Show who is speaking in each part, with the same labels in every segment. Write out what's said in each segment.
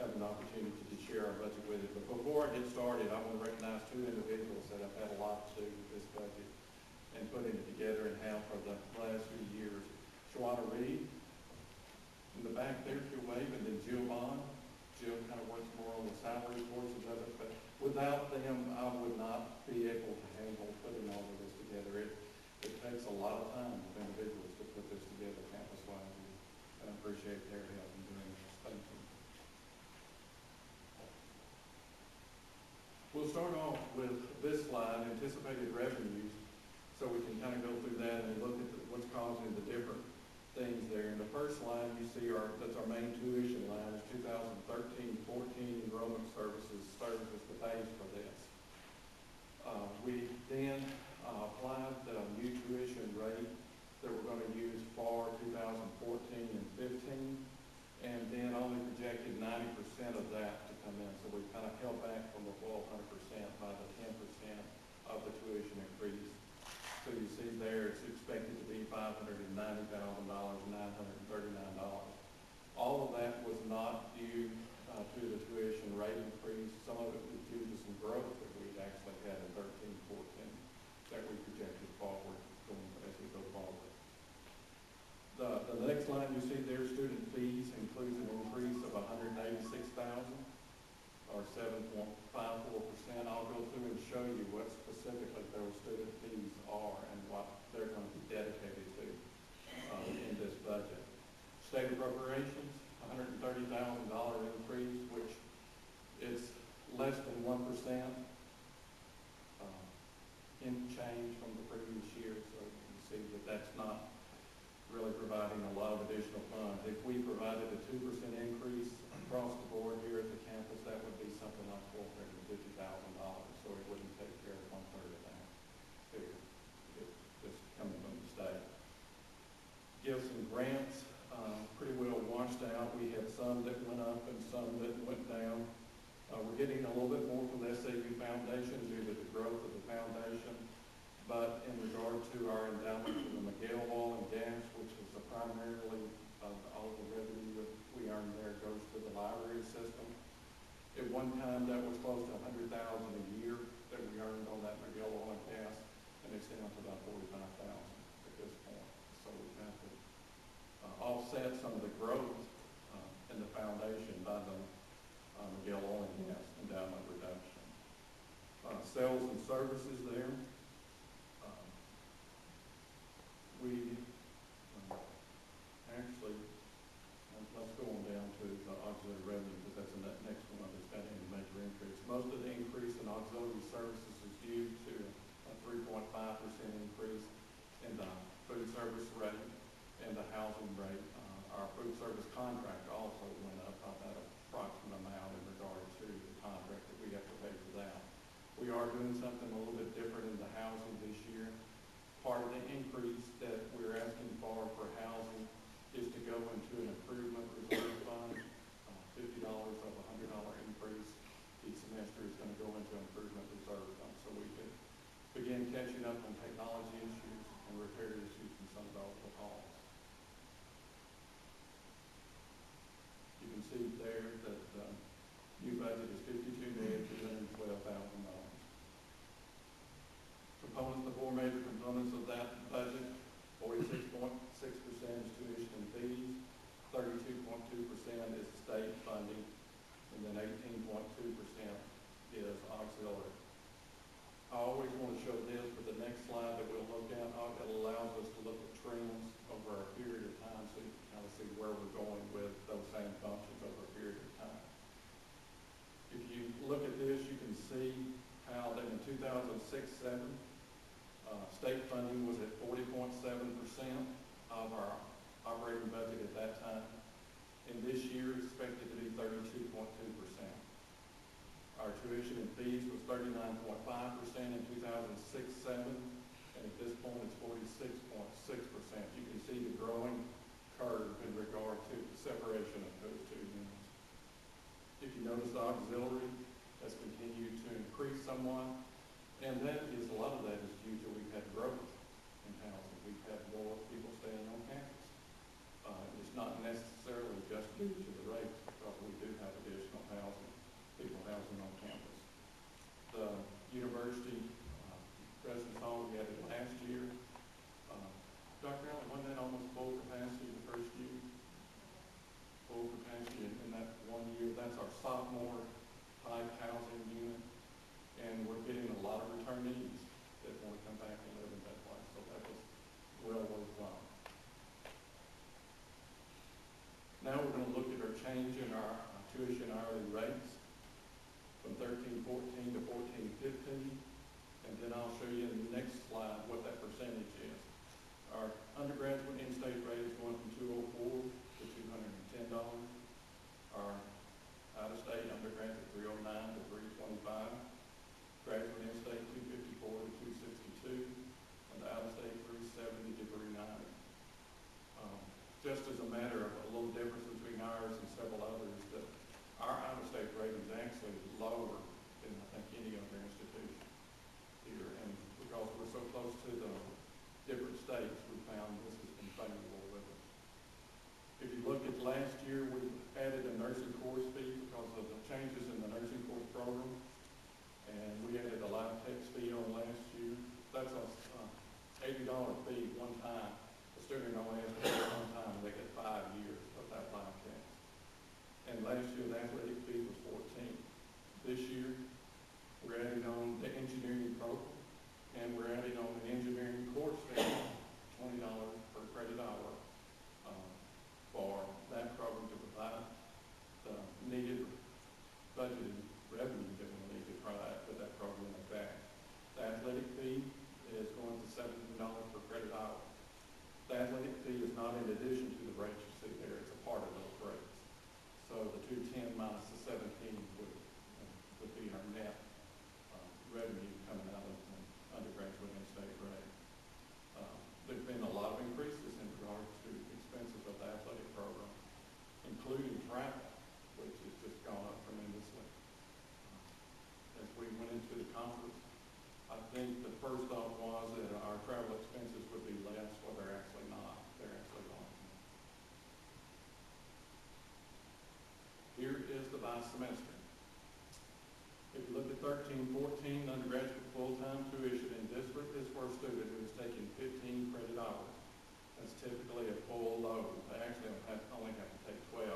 Speaker 1: have an opportunity to share our budget with you. But before I get started, I want to recognize two individuals that have had a lot to do with this budget and putting it together and how for the last few years. Shawana Reed, in the back there, if you're waving, and then Jill Bond. Jill kind of works more on the salary portions of it, but without them, I would not be able to handle putting all of this together. It takes a lot of time for individuals to put this together campus-wide, and I appreciate their help in doing this. Thank you. We'll start off with this slide, anticipated revenues, so we can kind of go through that and look at what's causing the different things there. In the first line, you see that's our main tuition line, is 2013-14 enrollment services the base for this. We then applied the new tuition rate that we're going to use for 2014 and 15, and then only projected 90% of that to come in. So we kind of held back from the full 100% by the 10% of the tuition increase. So you see there, it's expected to be $590,000, $939. All of that was not due to the tuition rate increase. Some of it was due to some growth that we actually had in 13-14 that we projected forward as we go forward. The next line you see there, student fees, includes an increase of $186,000 or 7.54%. I'll go through and show you what specifically those student fees are and what they're going to be dedicated to in this budget. State appropriations, $130,000 increase, which is less than 1% in change from the previous year. So you can see that that's not really providing a lot of additional funds. If we provided a 2% increase across the board here at the campus, that would be something like $450,000. So it wouldn't take care of 1/3 of that figure. Just coming from the state. Gifts and grants, pretty well washed out. We had some that went up and some that went down. We're getting a little bit more from the SAU Foundation due to the growth of the foundation. But in regard to our endowment for the Miguel Wall and Gas, which is primarily all the revenue that we earn there goes to the library system. At one time, that was close to $100,000 a year that we earned on that Miguel Wall and Gas, and it's down to about $45,000 at this point. So we have to offset some of the growth in the foundation by the Miguel Wall and Gas endowment reduction. Sales and services there. We actually, let's go on down to the auxiliary revenue because that's the next one that's got any major increase. Most of the increase in auxiliary services is due to a 3.5% increase in the food service rate and the housing rate. Our food service contract also went up by that approximate amount in regard to the contract that we have to pay for that. We are doing something a little bit different in the housing this year. Part of the increase that we're asking for housing is to go into an improvement reserve fund. $50 of a $100 increase each semester is going to go into improvement reserve fund so we can begin catching up on technology issues and repair issues in some of the halls. You can see there that the new budget is $52,212,000. Components, the four major components of that budget, 46.6% is tuition and fees, 32.2% is state funding, and then 18.2% is auxiliary. I always want to show this, but the next slide that we'll look at, it allows us to look at trends over a period of time so you can kind of see where we're going with those same functions over a period of time. If you look at this, you can see how that in 2006-07, state funding was at 40.7% of our operating budget at that time. And this year is expected to be 32.2%. Our tuition and fees was 39.5% in 2006-07, and at this point it's 46.6%. You can see the growing curve in regard to the separation of those two units. If you notice, the auxiliary has continued to increase somewhat. And that is, a lot of that is due to we've had growth in housing. We've had more people staying on campus. It's not necessarily just due to the rates because we do have additional sophomore type housing unit, and we're getting a lot of returnees that want to come back and live in that place, so that was well worthwhile. Now we're going to look at our change in our tuition hourly rates from 1314 to 1415, and then I'll show you in the next slide what that percentage is. Our undergraduate in-state rate is going from $204 to $210. Our out-of-state undergraduate 309 to 325. Graduate in-state 254 to 262, and the out-of-state 370 to 390. Just as a matter of a little difference between ours and several others, that our out-of-state rate is actually lower than I think any other institution here, and because we're so close to the different states, we found this has been favorable with us. If you look at last year, we added a nursing course fee because of the changes in the nursing course program, and we added a live text fee on last year. That's a $80 fee one time. The student only has to pay one time, and they get 5 years of that live text. And last year, the athletic fee was $14. This year, we're adding on the engineering program, and we're adding on the engineering course fee, $20 per credit hour for that program to provide the needed budgeted revenue that we need to try to put that program in effect. The athletic fee is going to $17 per credit hour. The athletic fee is not in addition to the rates you see there, it's a part of those rates. So the 210 minus the 17 would be our net revenue coming out of the undergraduate and state rate. There's been a lot of increases in regard to expenses of the athletic program, including travel, which has just gone up tremendously. As we went into the conference, I think the first thought was that our travel expenses would be less, well, they're actually not. They're actually going. Here is the by semester. If you look at 1314, undergraduate full-time tuition in district is for a student who is taking 15 credit hours. That's typically a full load. They actually only have to take 12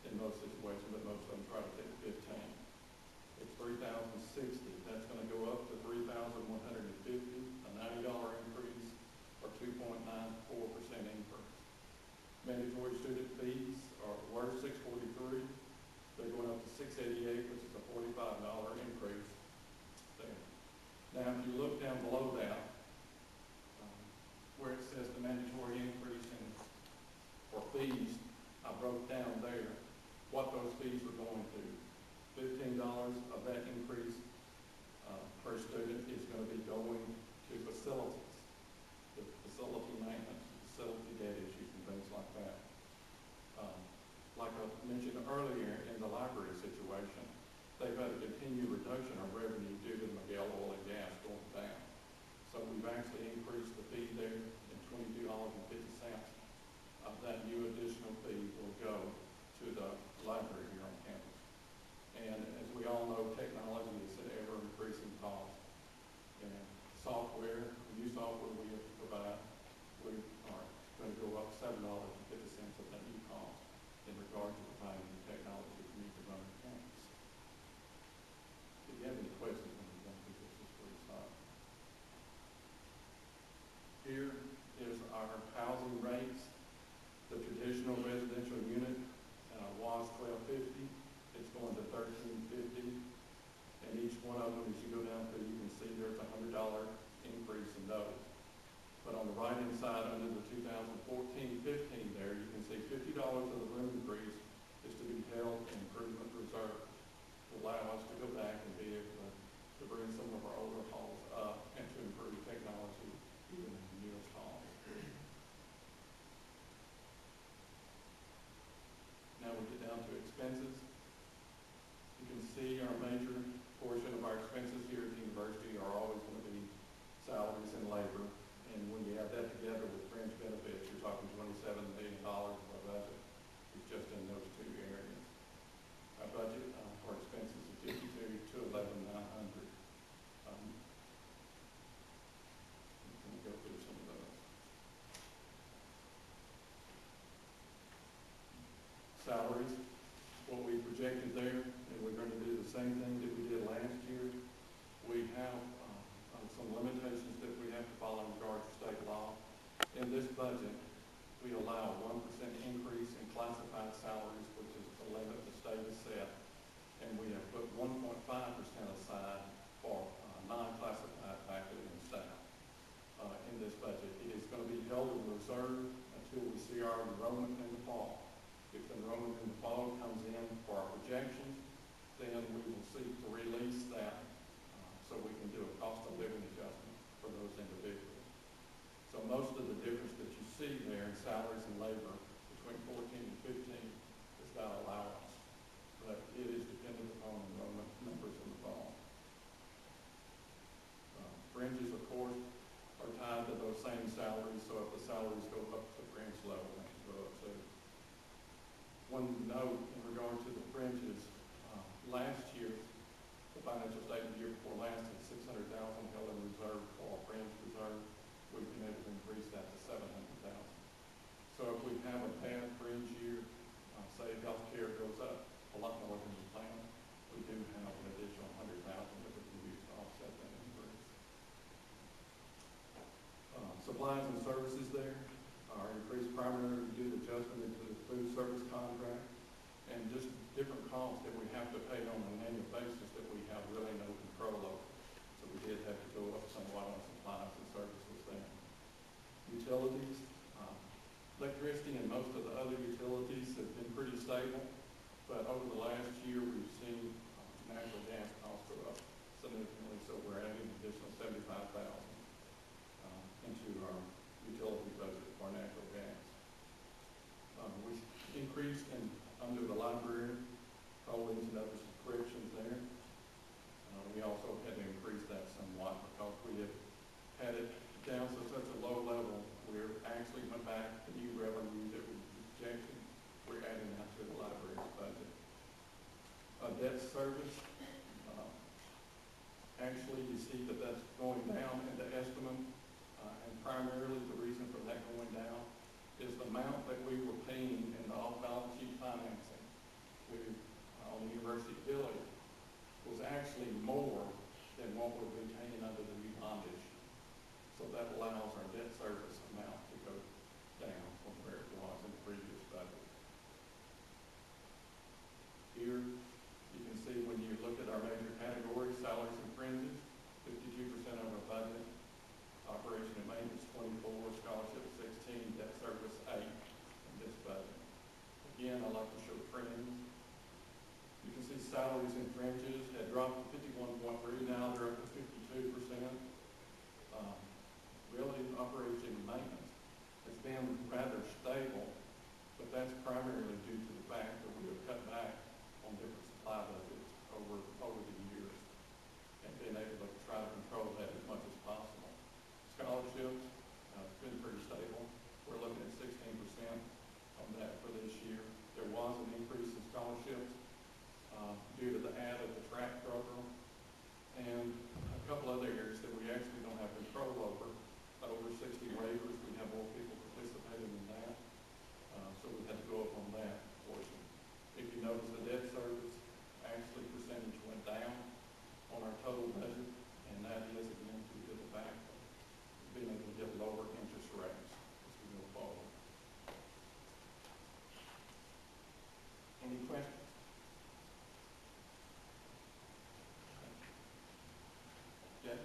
Speaker 1: in most situations, but most of them try to take 15. It's $3,060. That's going to go up to $3,150, a $90 increase, or 2.94% increase. Mandatory student fees were $643. They're going up to $688, which is a $45 increase there. Now, if you look down below that, where it says the mandatory increase for fees, I broke down there what those fees were going to. $15 of that increase per student is going to be going to facilities, the facility maintenance, facility debt issues, and things like that. Like I mentioned earlier in the library situation, they've had a continued reduction of revenue due to the Miguel oil and gas going down. So we've actually increased the fee there, and $22.50 of that new additional fee will go to the library here on campus. And as we all know, technology is an ever-increasing cost. And software, new software we have to provide, we are going to go up $7.50 of that new cost in regard to providing the technology we need to run our campus. If you have any questions when we go through this, just please stop. Here is our housing rates. The traditional residential unit was $1,250. It's going to $1,350. And each one of them, as you go down through, you can see there's a $100 increase in those. But on the right-hand side, under the 2014-15 there, you can see $50 of the room increase is to be held in improvement reserve to allow us to go back and be able to bring some of our older halls up and to improve technology even in the newest halls. Now we get down to expenses. You can see our major portion of our expenses here at the university are always going to be salaries and labor. And when you add that together with fringe benefits, you're talking $27 million of our budget. It's just in those two areas. Our budget for expenses is $52 to $11,900. Let me go through some of those. Salaries, what we projected there, and we're going to do the same thing that we did last year. We have some limitations that we have to follow in regards to state law. In this budget, we allow a 1% increase in classified salaries, which is the limit the state has set, and we have put 1.5% aside for non-classified faculty and staff in this budget. It is going to be held in reserve until we see our enrollment in the fall. If the enrollment in the fall comes in for our projections, then we will seek to release that so we can do a cost of living adjustment for those individuals. So most of the difference that you see there in salaries and labor between 14 and 15 is that allowance, but it is dependent upon enrollment numbers in the fall. Fringes, of course, are tied to those same salaries, so if the salaries go up to fringe level, they can go up too. One note in regard to the fringes, last year, the financial statement year before last had $600,000 held in reserve for fringe reserve. We've been able to increase that to $700,000. So if we have a bad fringe year, say healthcare goes up a lot more than we planned, we do have an additional $100,000 that we can use to offset that increase. Supplies and services there are increased primarily due to adjustment into the food service contract and just different costs that we have to pay on an annual basis that we have really no control over. So we did have to go up somewhat on supplies and services there. Utilities, electricity and most of the other utilities have been pretty stable, but over the last year we've seen natural gas costs go up significantly, so we're adding an additional $75,000 into our utility budget for natural gas. We increased under the library holdings and other subscriptions there. We also had to increase that somewhat because we had it down to such a low level. We're actually went back to new revenue that we projected. We're adding that to the library's budget. Debt service, actually you see that that's going down in the estimate, and primarily the reason for that going down is the amount that we were paying in the off-balance sheet financing on the University Village was actually more than what we're retaining under the new bond issue. So that allows our debt service amount to go down from where it was in the previous budget. Here, you can see when you look at our major categories, salaries and fringes, 52% of our budget, operation and maintenance 24, scholarship 16, debt service 8 in this budget. Again, I like to show trends. You can see salaries and fringes had dropped to 51.3, now they're up to 52%. Really, operation and maintenance has been rather stable, but that's primarily due to the fact that we have cut back on different supply budgets over the years and been able to try to control that as much as possible. Scholarships, it's been pretty stable. We're looking at 16% on that for this year. There was an increase in scholarships due to the add of the track program and a couple other areas that we actually don't have control over. Over 60 waivers, we have more people participating in that, so we had to go up on that portion. If you notice, the debt service actually percentage went down on our total budget, and that is again due to the fact of being able to get lower interest rates as we go forward. Any questions? Okay. Yeah.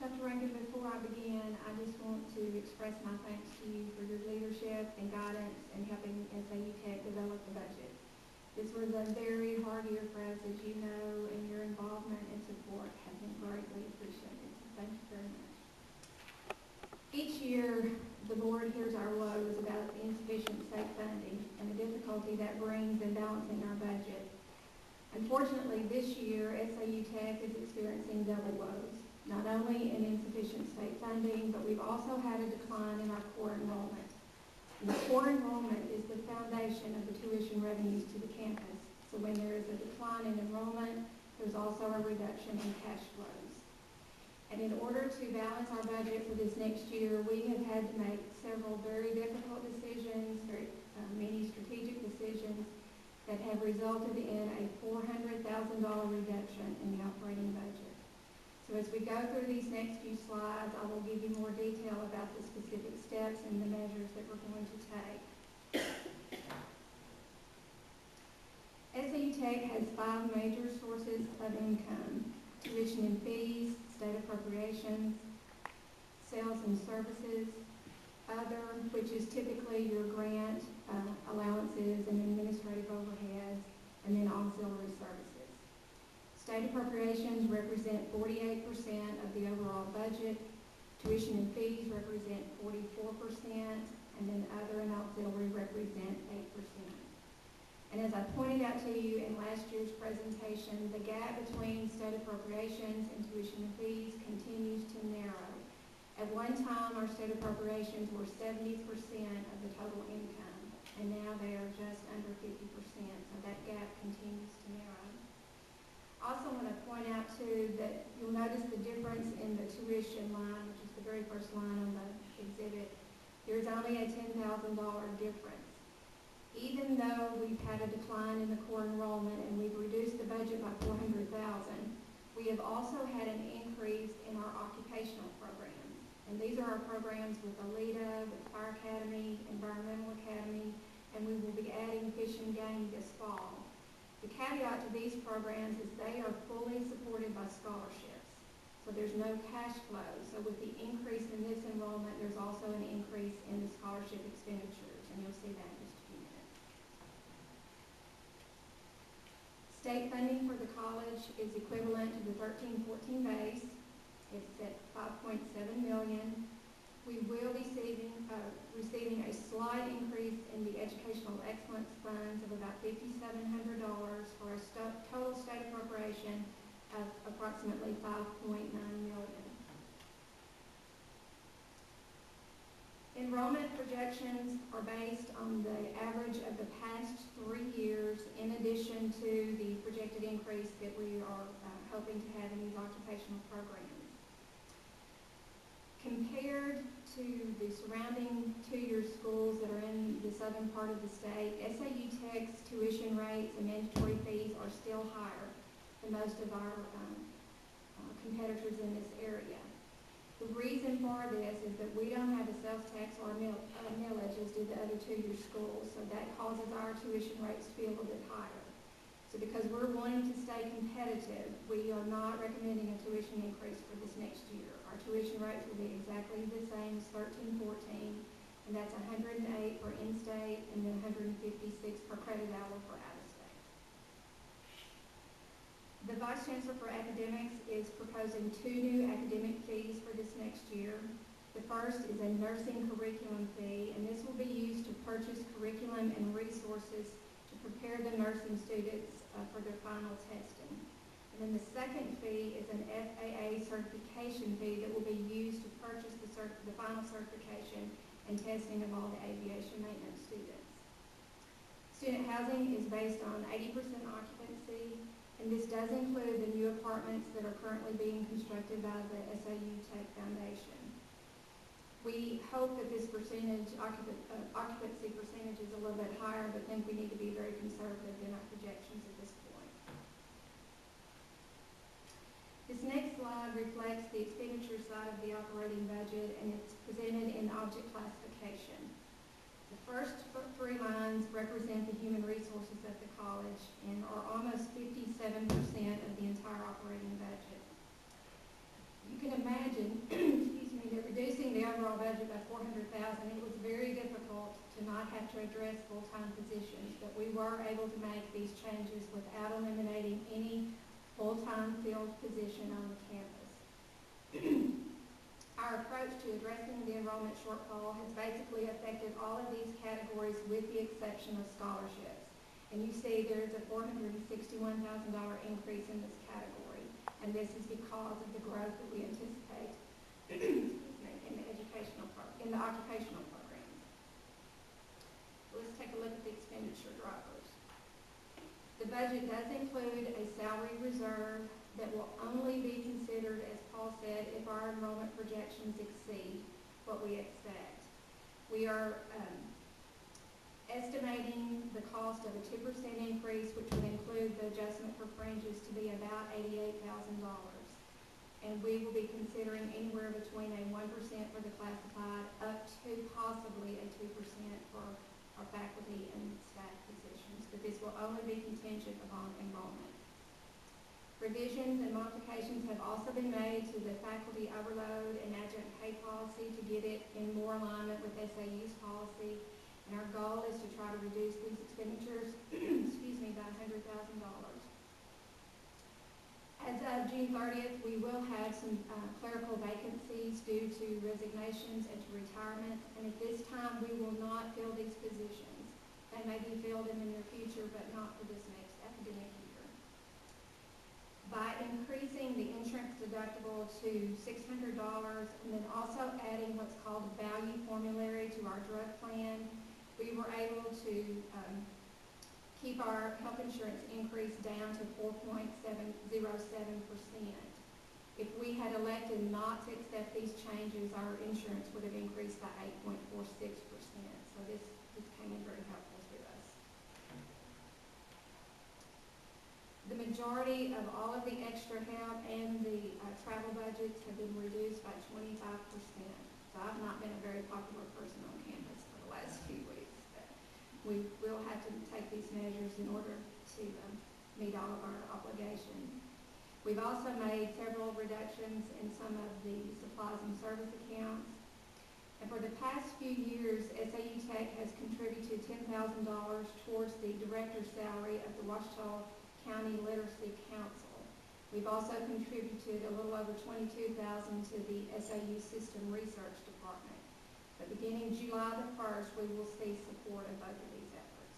Speaker 2: Dr. Rankin, before I begin, I just want to express my thanks to you for your leadership and guidance in helping SAU-Tech develop the budget. This was a very hard year for us, as you know, and your involvement and support has been greatly appreciated. So thank you very much. Each year, the board hears our woes about the insufficient state funding and the difficulty that brings in balancing our budget. Unfortunately, this year, SAU-Tech is experiencing double woes. Not only in insufficient state funding, but we've also had a decline in our core enrollment. And the core enrollment is the foundation of the tuition revenues to the campus. So when there is a decline in enrollment, there's also a reduction in cash flows. And in order to balance our budget for this next year, we have had to make several very difficult decisions, many strategic decisions that have resulted in a $400,000 reduction in the operating budget. So as we go through these next few slides, I will give you more detail about the specific steps and the measures that we're going to take. SAU-Tech has 5 major sources of income: tuition and fees, state appropriations, sales and services, other, which is typically your grant allowances and administrative overheads, and then auxiliary services. State appropriations represent 48% of the overall budget, tuition and fees represent 44%, and then other and auxiliary represent 8%. And as I pointed out to you in last year's presentation, the gap between state appropriations and tuition and fees continues to narrow. At one time, our state appropriations were 70% of the total income, and now they are just under 50%, so that gap continues to narrow. I also want to point out, too, that you'll notice the difference in the tuition line, which is the very first line on the exhibit. There's only a $10,000 difference. Even though we've had a decline in the core enrollment and we've reduced the budget by $400,000, we have also had an increase in our occupational programs. And these are our programs with ALETA, with Fire Academy, Environmental Academy, and we will be adding Fish and Game this fall. The caveat to these programs is they are fully supported by scholarships, so there's no cash flow. So with the increase in this enrollment, there's also an increase in the scholarship expenditures, and you'll see that in just a few minutes. State funding for the college is equivalent to the 13-14 base. It's at $5.7 million. We will be receiving a slight increase in the Educational Excellence Funds of about $5,700 for a total state appropriation of approximately $5.9 million. Enrollment projections are based on the average of the past 3 years, in addition to the projected increase that we are hoping to have in these occupational programs. Compared to the surrounding two-year schools that are in the southern part of the state, SAU-Tech's tuition rates and mandatory fees are still higher than most of our competitors in this area. The reason for this is that we don't have a sales tax or a millage as do the other two-year schools, so that causes our tuition rates to be a little bit higher. So because we're wanting to stay competitive, we are not recommending a tuition increase for this next year. Our tuition rates will be exactly the same as 13-14, and that's $108 for in-state and then $156 per credit hour for out-of-state. The Vice Chancellor for Academics is proposing 2 new academic fees for this next year. The first is a nursing curriculum fee, and this will be used to purchase curriculum and resources to prepare the nursing students for their final testing. And then the second fee is an FAA certification fee that will be used to purchase the final certification and testing of all the aviation maintenance students. Student housing is based on 80% occupancy, and this does include the new apartments that are currently being constructed by the SAU-Tech Foundation. We hope that this occupancy percentage is a little bit higher, but think we need to be very conservative in our projections at this point. This next slide reflects the expenditure side of the operating budget, and it's presented in object classification. The first 3 lines represent the human resources at the college and are almost 57% of the entire operating budget. You can imagine, excuse me, that reducing the overall budget by $400,000, it was very difficult to not have to address full-time positions, but we were able to make these changes without eliminating any full-time filled position on the campus. Our approach to addressing the enrollment shortfall has basically affected all of these categories with the exception of scholarships. And you see there's a $461,000 increase in this category, and this is because of the growth that we anticipate in the occupational programs. Let's take a look at the expenditure drivers. The budget does include a salary reserve that will only be considered as part Paul said, if our enrollment projections exceed what we expect. We are estimating the cost of a 2% increase, which would include the adjustment for fringes, to be about $88,000. And we will be considering anywhere between a 1% for the classified up to possibly a 2% for our faculty and staff positions, but this will only be contingent upon enrollment. Revisions and modifications have also been made to the faculty overload and adjunct pay policy to get it in more alignment with SAU's policy. And our goal is to try to reduce these expenditures, by $100,000. As of June 30th, we will have some clerical vacancies due to resignations and to retirements. And at this time, we will not fill these positions. They may be filled in the near future, but not for this next academic year. By increasing the insurance deductible to $600 and then also adding what's called a value formulary to our drug plan, we were able to keep our health insurance increase down to 4.707%. If we had elected not to accept these changes, our insurance would have increased by 8.46%. So this came in very helpful to us. The majority of all of the extra help and the travel budgets have been reduced by 25%. So I've not been a very popular person on campus for the last few weeks. We will have to take these measures in order to meet all of our obligations. We've also made several reductions in some of the supplies and service accounts. And for the past few years, SAU-Tech has contributed $10,000 towards the director's salary of the Ouachita County Literacy Council. We've also contributed a little over $22,000 to the SAU System Research Department. But beginning July the 1st, we will see support of both of these efforts.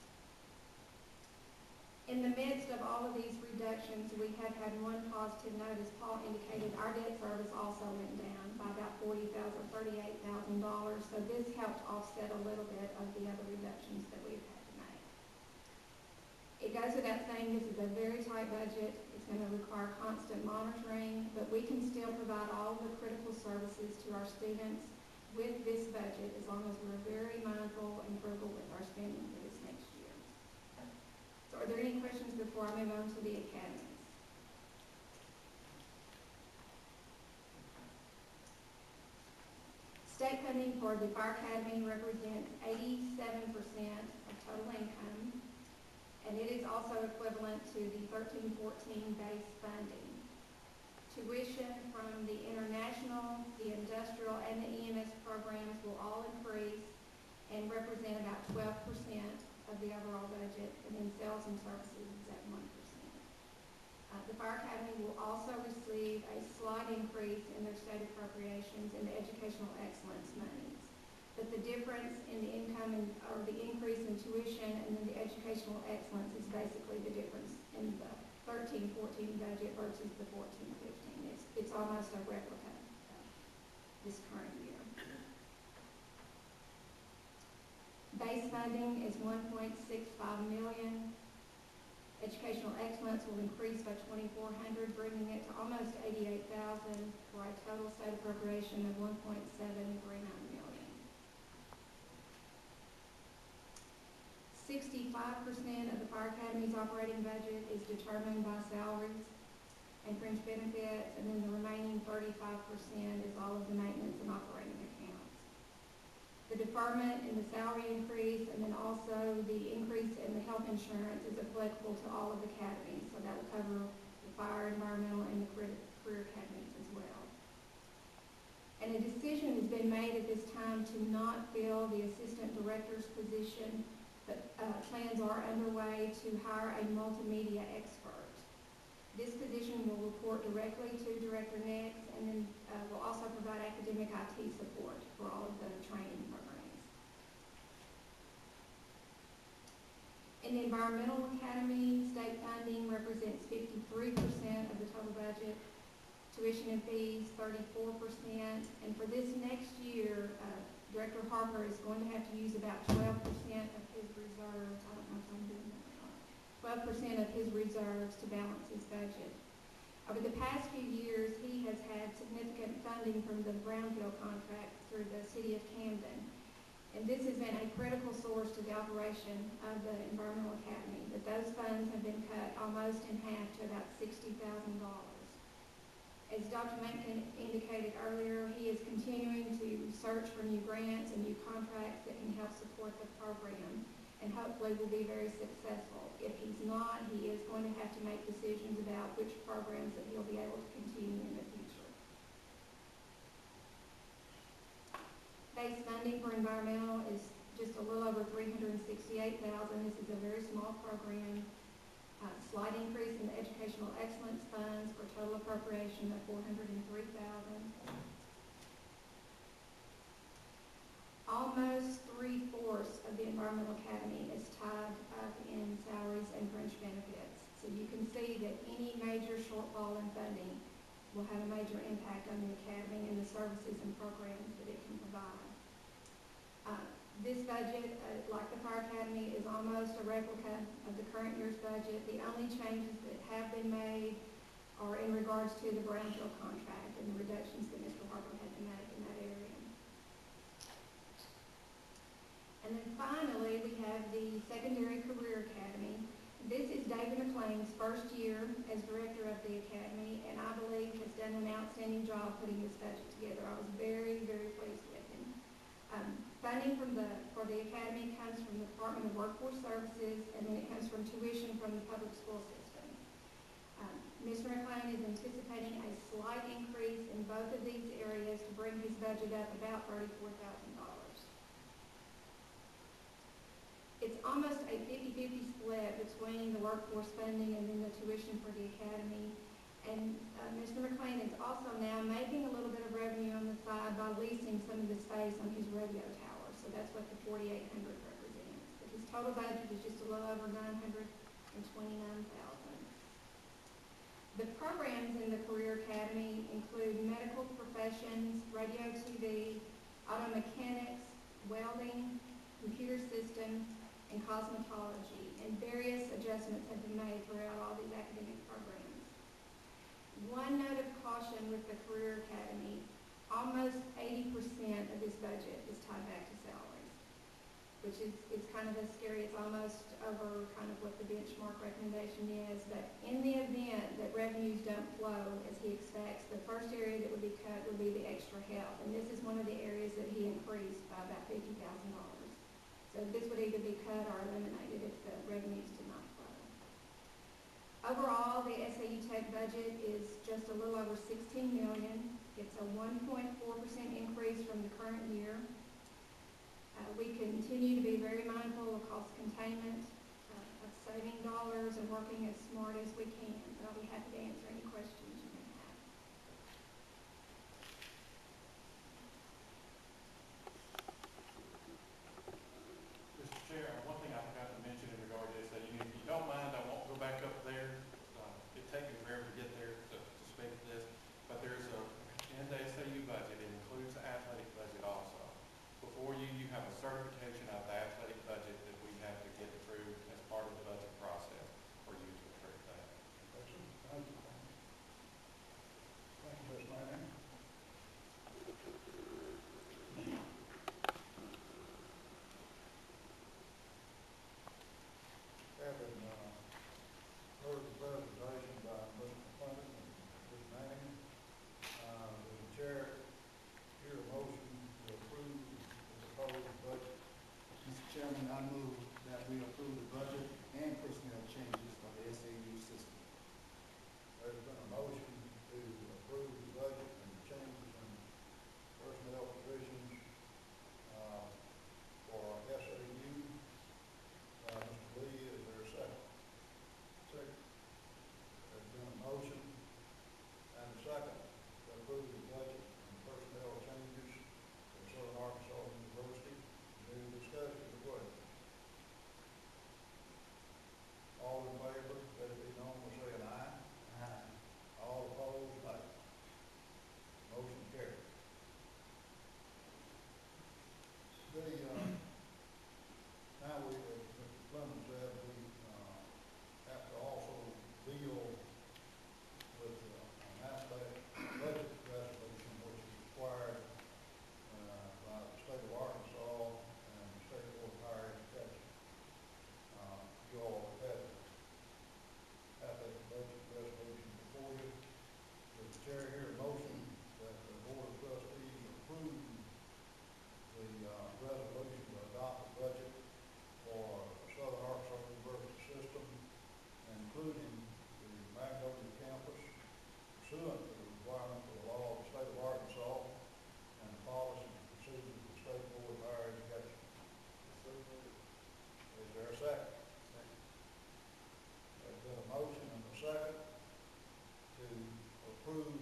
Speaker 2: In the midst of all of these reductions, we have had one positive note. As Paul indicated, our debt service also went down by about $38,000. So this helped offset a little bit of the other reductions that we've had to make. It goes without saying this is a very tight budget. It's going to require constant monitoring, but we can still provide all the critical services to our students with this budget, as long as we're very mindful and frugal with our spending for this next year. So are there any questions before I move on to the academies? State funding for the Fire Academy represents 87% of total income, and it is also equivalent to the 13-14 base funding. Tuition from the international, the industrial, and the EMS programs will all increase and represent about 12% of the overall budget, and then sales and services is at 1%. The Fire Academy will also receive a slight increase in their state appropriations and the educational excellence monies. But the difference in the income or the increase in tuition and then the educational excellence is basically the difference in the 13-14 budget versus the 14-15. It's almost a replica of this current year. Base funding is $1.65 million. Educational excellence will increase by $2,400, bringing it to almost $88,000 for a total state appropriation of $1.739 million. 65% of the Fire Academy's operating budget is determined by salaries and fringe benefits, and then the remaining 35% is all of the maintenance and operating accounts. The deferment in the salary increase and then also the increase in the health insurance is applicable to all of the academies, so that will cover the fire, environmental, and the career academies as well. And a decision has been made at this time to not fill the assistant director's position, but plans are underway to hire a multimedia expert. This position will report directly to Director Nix, and then will also provide academic IT support for all of the training programs. In the Environmental Academy, state funding represents 53% of the total budget, tuition and fees 34%, and for this next year, Director Harper is going to have to use about 12% of his reserves. I don't know if I'm doing that or not. 12% of his reserves to balance his budget. Over the past few years, he has had significant funding from the Brownfield contract through the city of Camden. And this has been a critical source to the operation of the Environmental Academy, but those funds have been cut almost in half to about $60,000. As Dr. Mencken indicated earlier, he is continuing to search for new grants and new contracts that can help support the program, and hopefully will be very successful. If he's not, he is going to have to make decisions about which programs that he'll be able to continue in the future. Base funding for environmental is just a little over $368,000. This is a very small program. Slight increase in the educational excellence funds for a total appropriation of $403,000. Almost 3/4 of the Environmental Academy is tied up in salaries and fringe benefits. So you can see that any major shortfall in funding will have a major impact on the Academy and the services and programs that it can provide. This budget, like the Fire Academy, is almost a replica of the current year's budget. The only changes that have been made are in regards to the Brownfield contract and the reductions that Mr. Harper had to make in that area. And then finally, we have the Secondary Career Academy. This is David McLean's first year as director of the Academy, and I believe has done an outstanding job putting this budget together. I was very, very pleased with him. Funding for the Academy comes from the Department of Workforce Services, and then it comes from tuition from the public school system. Mr. McLean is anticipating a slight increase in both of these areas to bring his budget up about $34,000. It's almost a 50-50 split between the workforce funding and then the tuition for the Academy. And Mr. McLean is also now making a little bit of revenue on the side by leasing some of the space on his radio tower. So that's what the $4,800 represents. But his total budget is just a little over $929,000. The programs in the Career Academy include medical professions, radio, TV, auto mechanics, welding, computer systems, and cosmetology. And various adjustments have been made throughout all these academic programs. One note of caution with the Career Academy, almost 80% of this budget is tied back to salaries, which is kind of scary. It's almost over kind of what the benchmark recommendation is, but in the event that revenues don't flow as he expects, the first area that would be cut would be the extra help, and this is one of the areas that he increased by about $50,000. So this would either be cut or eliminated if the revenues did not flow. Overall, the SAU-Tech budget is just a little over $16 million. It's a 1.4% increase from the current year. We continue to be very mindful of cost containment, of saving dollars and working as smart as we can. But I'll be happy to answer any questions you may have.
Speaker 3: Mr. Chair, one thing I forgot to mention in regard to SAU, if you don't mind, I won't go back up there. It'd take me forever to get there to speak to this, but there's in the SAU budget, it includes the athletic budget also. Before you have a certification of the athletic budget that we have to get through as part of the budget process for you to approve that.
Speaker 4: there a second? There's been a motion and a second to approve